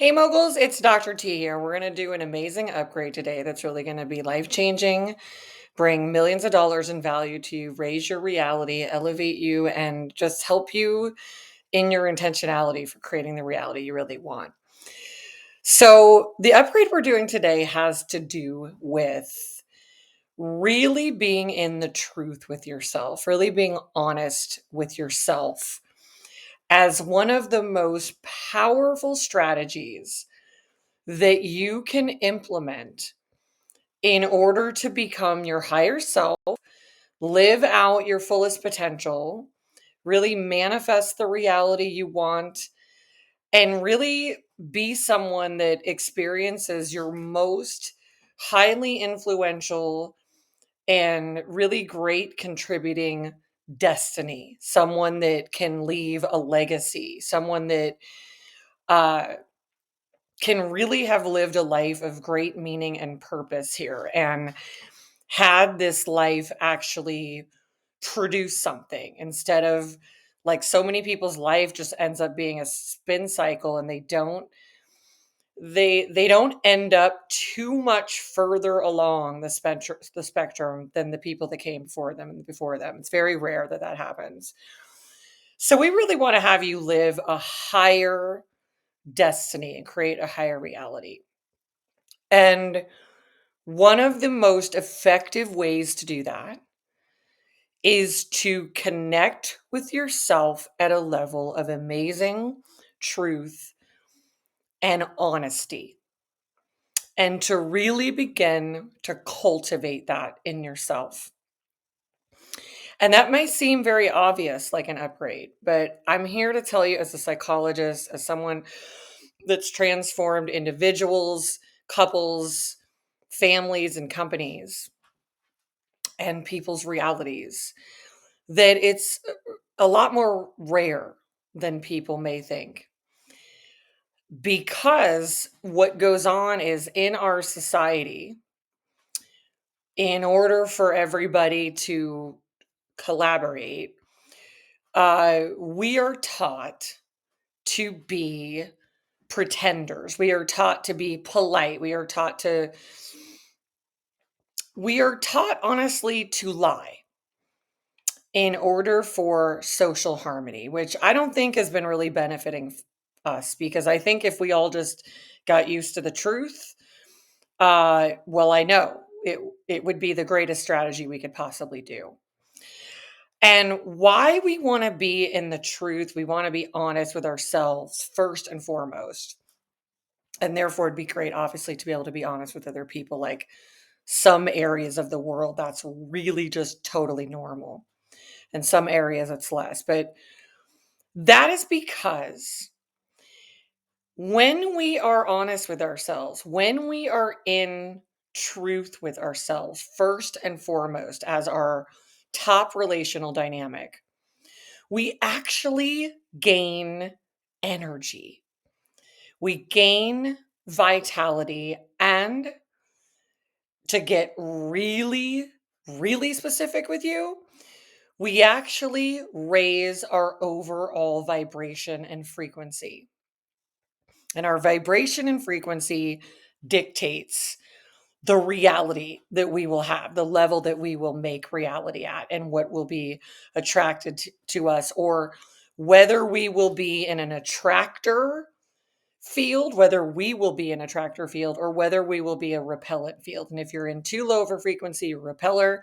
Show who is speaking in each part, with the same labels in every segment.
Speaker 1: Hey moguls, it's Dr. T here. We're going to do an amazing upgrade today that's really going to be life-changing, bring millions of dollars in value to you, raise your reality, elevate you, and just help you in your intentionality for creating the reality you really want. So, the upgrade we're doing today has to do with really being in the truth with yourself, really being honest with yourself as one of the most powerful strategies that you can implement in order to become your higher self, live out your fullest potential, really manifest the reality you want, and really be someone that experiences your most highly influential and really great contributing destiny. Someone that can leave a legacy, someone that uh, can really have lived a life of great meaning and purpose here and had this life actually produce something instead of like so many people's life just ends up being a spin cycle and they don't end up too much further along the spectrum than the people that came before them. It's very rare that that happens. So we really want to have you live a higher destiny and create a higher reality. And one of the most effective ways to do that is to connect with yourself at a level of amazing truth and honesty, and to really begin to cultivate that in yourself. And that might seem very obvious, like an upgrade, but I'm here to tell you, as a psychologist, as someone that's transformed individuals, couples, families, and companies, and people's realities, that it's a lot more rare than people may think. Because what goes on is in our society, in order for everybody to collaborate, we are taught to be pretenders. We are taught to be polite. We are taught honestly to lie in order for social harmony, which I don't think has been really benefiting us, because I think if we all just got used to the truth, well, I know it would be the greatest strategy we could possibly do. And why we want to be in the truth, we want to be honest with ourselves first and foremost. And therefore, it'd be great, obviously, to be able to be honest with other people. Like some areas of the world, that's really just totally normal. In some areas, it's less. But that is because when we are honest with ourselves, when we are in truth with ourselves, first and foremost, as our top relational dynamic, we actually gain energy. We gain vitality. And to get really, really specific with you, we actually raise our overall vibration and frequency. And our vibration and frequency dictates the reality that we will have, the level that we will make reality at, and what will be attracted to us, or whether we will be in an attractor field, whether we will be an attractor field, or whether we will be a repellent field. And if you're in too low of a frequency, you're a repeller.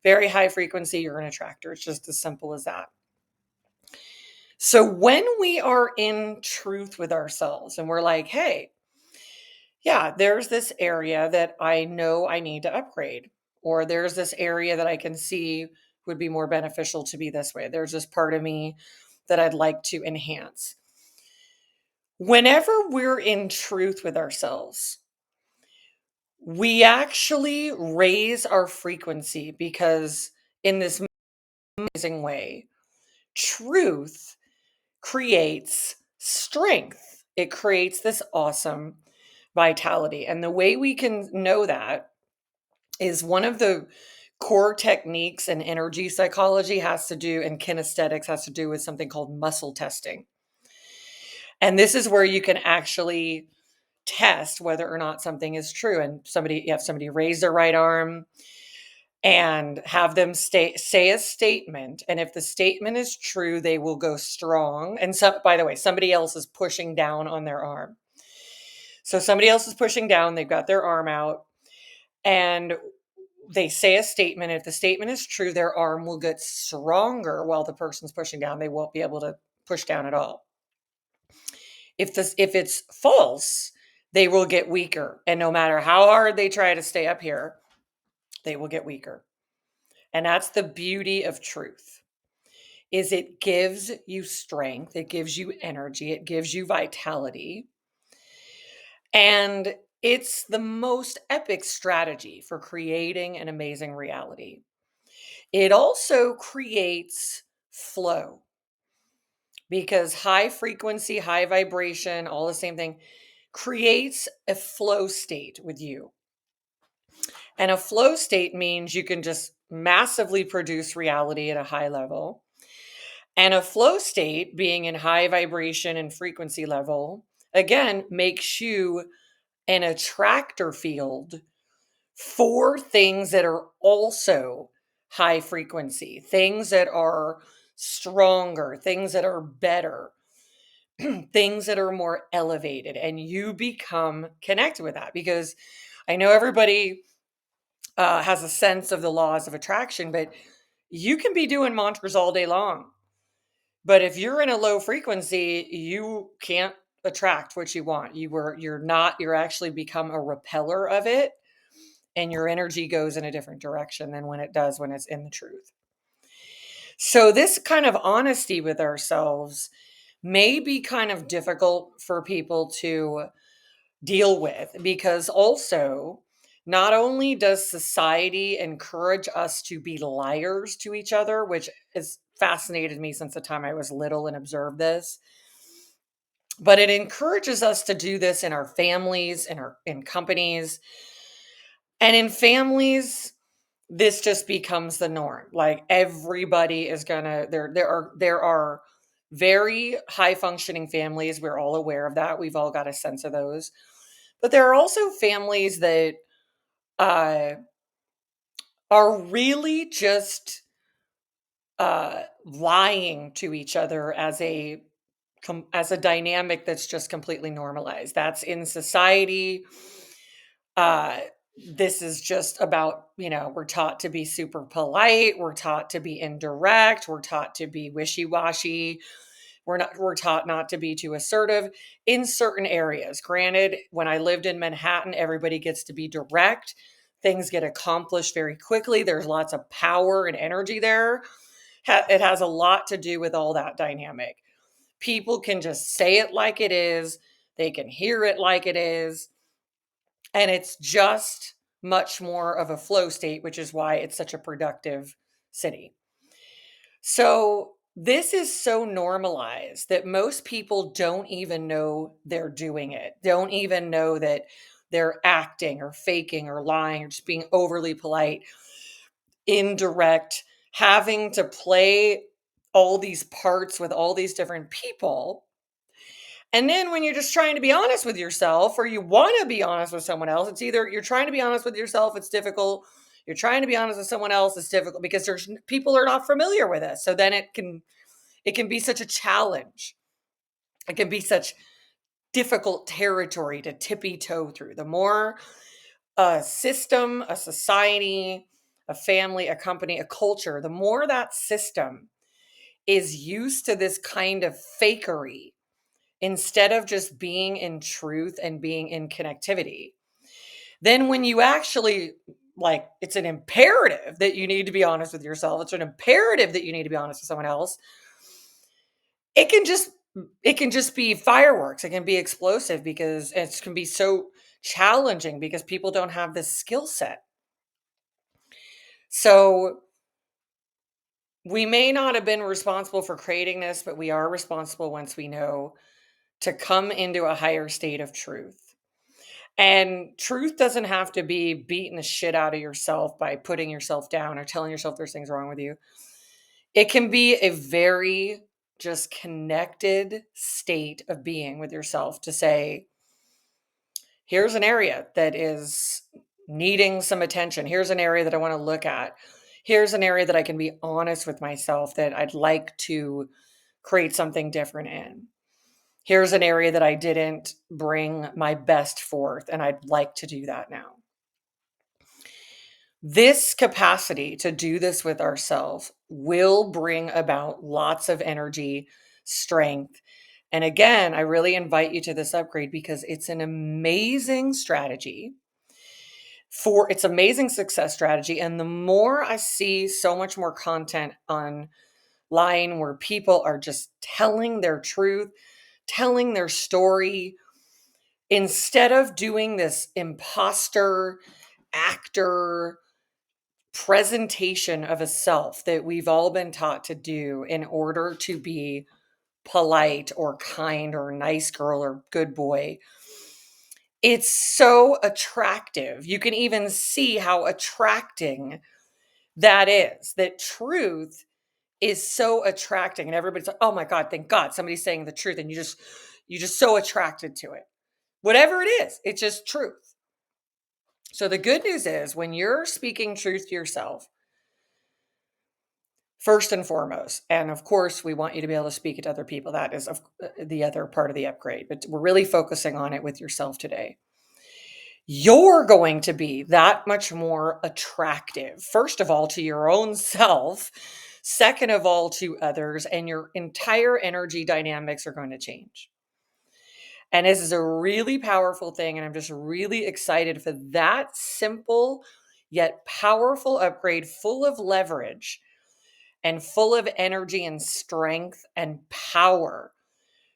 Speaker 1: Very high frequency, you're an attractor. It's just as simple as that. So when we are in truth with ourselves and we're like, hey, yeah, there's this area that I know I need to upgrade, or there's this area that I can see would be more beneficial to be this way. There's this part of me that I'd like to enhance. Whenever we're in truth with ourselves, we actually raise our frequency, because in this amazing way, truth creates strength. It creates this awesome vitality. And the way we can know that is one of the core techniques in energy psychology has to do, and kinesthetics has to do with something called muscle testing. And this is where you can actually test whether or not something is true. And you have somebody raise their right arm and have them say a statement. And if the statement is true, they will go strong. And so, by the way, somebody else is pushing down on their arm. So somebody else is pushing down, they've got their arm out, and they say a statement. If the statement is true, their arm will get stronger while the person's pushing down. They won't be able to push down at all. If it's false, they will get weaker. And no matter how hard they try to stay up here, they will get weaker. And that's the beauty of truth. Is it gives you strength, it gives you energy, it gives you vitality. And it's the most epic strategy for creating an amazing reality. It also creates flow because high frequency, high vibration, all the same thing, creates a flow state with you. And a flow state means you can just massively produce reality at a high level. And a flow state, being in high vibration and frequency level, again, makes you an attractor field for things that are also high frequency, things that are stronger, things that are better, things that are more elevated. And you become connected with that because I know everybody has a sense of the laws of attraction, but you can be doing mantras all day long. But if you're in a low frequency, you can't attract what you want. You're actually become a repeller of it, and your energy goes in a different direction than when it does when it's in the truth. So this kind of honesty with ourselves may be kind of difficult for people to deal with because also not only does society encourage us to be liars to each other, which has fascinated me since the time I was little and observed this, but it encourages us to do this in our families, in companies, and in families. This just becomes the norm. Like everybody is gonna there are very high functioning families. We're all aware of that. We've all got a sense of those. But there are also families that uh, are really just lying to each other as a dynamic that's just completely normalized. That's in society. Uh, this is just about, we're taught to be super polite, we're taught to be indirect, we're taught to be wishy-washy, we're taught not to be too assertive in certain areas. Granted, when I lived in Manhattan, everybody gets to be direct. Things get accomplished very quickly. There's lots of power and energy there. It has a lot to do with all that dynamic. People can just say it like it is. They can hear it like it is. And it's just much more of a flow state, which is why it's such a productive city. So this is so normalized that most people don't even know they're doing it, don't even know that they're acting or faking or lying or just being overly polite, indirect, having to play all these parts with all these different people. And then when you're just trying to be honest with yourself or you want to be honest with someone else, it's either you're trying to be honest with yourself, it's difficult. You're trying to be honest with someone else, it's difficult because there's people are not familiar with it. So then it can be such a challenge. It can be such difficult territory to tippy toe through. The more a system, a society, a family, a company, a culture, the more that system is used to this kind of fakery instead of just being in truth and being in connectivity. Then when you actually it's an imperative that you need to be honest with yourself. It's an imperative that you need to be honest with someone else. It can just it can just be fireworks. It can be explosive because it can be so challenging because people don't have this skill set. So we may not have been responsible for creating this, but we are responsible once we know to come into a higher state of truth. And truth doesn't have to be beating the shit out of yourself by putting yourself down or telling yourself there's things wrong with you. It can be a very just connected state of being with yourself to say, here's an area that is needing some attention. Here's an area that I want to look at. Here's an area that I can be honest with myself that I'd like to create something different in. Here's an area that I didn't bring my best forth, and I'd like to do that now. This capacity to do this with ourselves will bring about lots of energy, strength. And again, I really invite you to this upgrade because it's an amazing strategy for it's amazing success strategy. And the more I see so much more content online where people are just telling their truth, telling their story, instead of doing this imposter actor presentation of a self that we've all been taught to do in order to be polite or kind or nice girl or good boy. It's so attractive. You can even see how attracting that is. That truth is so attracting, and everybody's like, "Oh my God, thank God somebody's saying the truth," and you just so attracted to it. Whatever it is, it's just truth. So the good news is when you're speaking truth to yourself, first and foremost, and of course, we want you to be able to speak it to other people. That is the other part of the upgrade, but we're really focusing on it with yourself today. You're going to be that much more attractive, first of all, to your own self, second of all, to others, and your entire energy dynamics are going to change. And this is a really powerful thing. And I'm just really excited for that simple yet powerful upgrade, full of leverage and full of energy and strength and power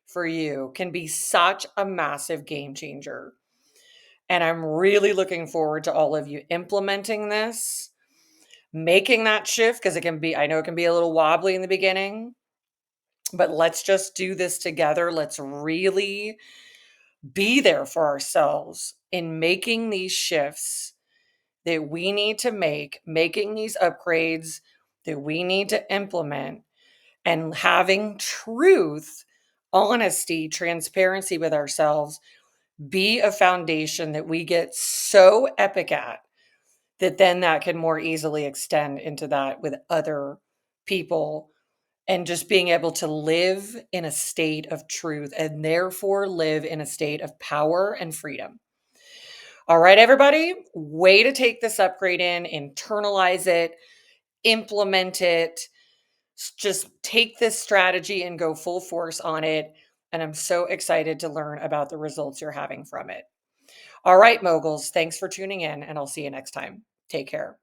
Speaker 1: for you, can be such a massive game changer. And I'm really looking forward to all of you implementing this, making that shift, because I know it can be a little wobbly in the beginning, but let's just do this together. Let's really be there for ourselves in making these shifts that we need to make, making these upgrades that we need to implement, and having truth, honesty, transparency with ourselves be a foundation that we get so epic at that then that can more easily extend into that with other people, and just being able to live in a state of truth and therefore live in a state of power and freedom. All right, everybody, way to take this upgrade in, internalize it, implement it, just take this strategy and go full force on it. And I'm so excited to learn about the results you're having from it. All right, moguls, thanks for tuning in, and I'll see you next time. Take care.